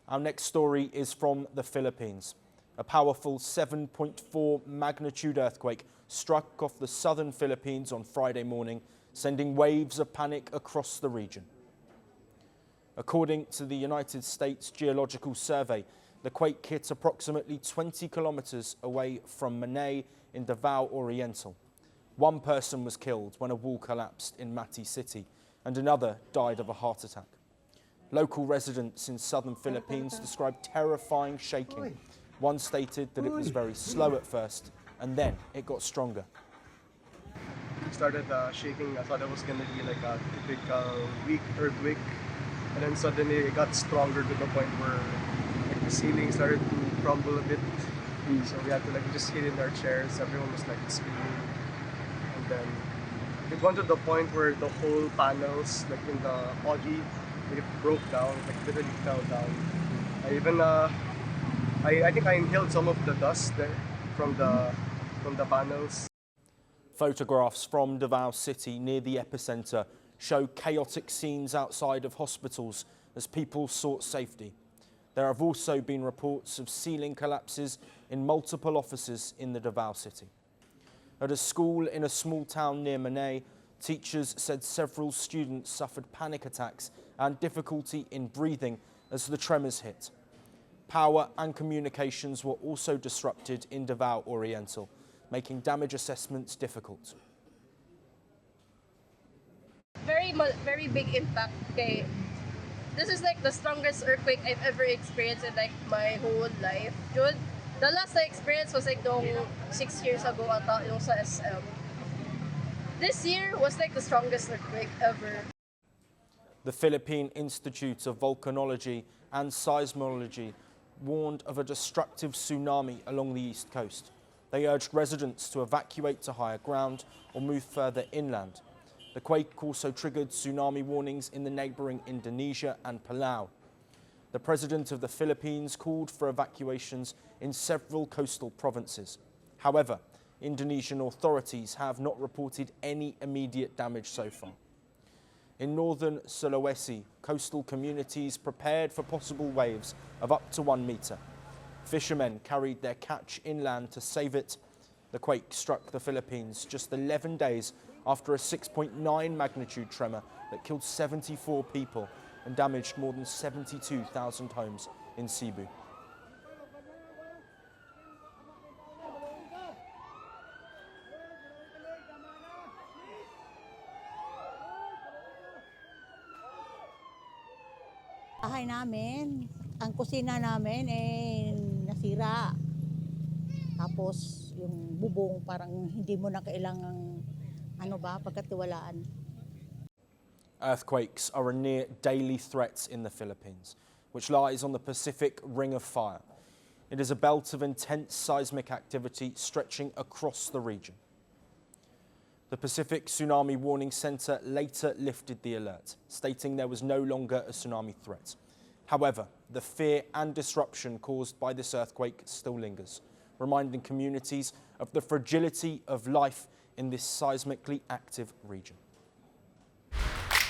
Our next story is from the Philippines. A powerful 7.4 magnitude earthquake struck off the southern Philippines on Friday morning, sending waves of panic across the region. According to the United States Geological Survey, the quake hit approximately 20 kilometers away from Manay in Davao Oriental. One person was killed when a wall collapsed in Manay City, and another died of a heart attack. Local residents in southern Philippines described terrifying shaking. One stated that it was very slow at first, and then it got stronger. It started shaking. I thought it was going to be like a typical weak earthquake, and then suddenly it got stronger to the point where like, the ceiling started to crumble a bit. So we had to like just hid in our chairs. Everyone was like screaming, and then it went to the point where the whole panels, like in the Audi, it broke down, like literally fell down. I think I inhaled some of the dust there from the panels. Photographs from Davao City near the epicenter show chaotic scenes outside of hospitals as people sought safety. There have also been reports of ceiling collapses in multiple offices in the Davao City. At a school in a small town near Manay, teachers said several students suffered panic attacks and difficulty in breathing as the tremors hit. Power and communications were also disrupted in Davao Oriental, making damage assessments difficult. Very big impact. Okay, this is like the strongest earthquake I've ever experienced in like my whole life. Dude, the last I experienced was like 6 years ago ata, yung sa SM. This year was like the strongest earthquake ever. The Philippine Institute of Volcanology and Seismology warned of a destructive tsunami along the east coast. They urged residents to evacuate to higher ground or move further inland. The quake also triggered tsunami warnings in the neighbouring Indonesia and Palau. The President of the Philippines called for evacuations in several coastal provinces. However, Indonesian authorities have not reported any immediate damage so far. In northern Sulawesi, coastal communities prepared for possible waves of up to 1 metre. Fishermen carried their catch inland to save it. The quake struck the Philippines just 11 days after a 6.9 magnitude tremor that killed 74 people and damaged more than 72,000 homes in Cebu. Bahay namin, ang kusina namin nasira. Tapos yung bubong parang hindi mo na kailangang pagkatiwalaan. Earthquakes are a near daily threat in the Philippines, which lies on the Pacific Ring of Fire. It is a belt of intense seismic activity stretching across the region. The Pacific Tsunami Warning Center later lifted the alert, stating there was no longer a tsunami threat. However, the fear and disruption caused by this earthquake still lingers, reminding communities of the fragility of life in this seismically active region.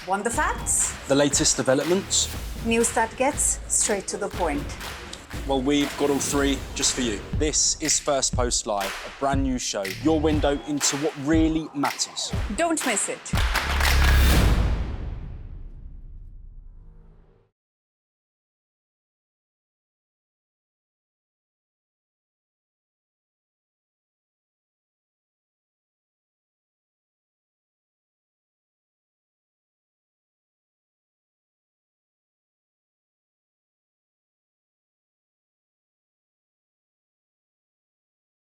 Want the facts? The latest developments? News that gets straight to the point. Well, we've got all three just for you. This is Firstpost Live, a brand new show, your window into what really matters. Don't miss it.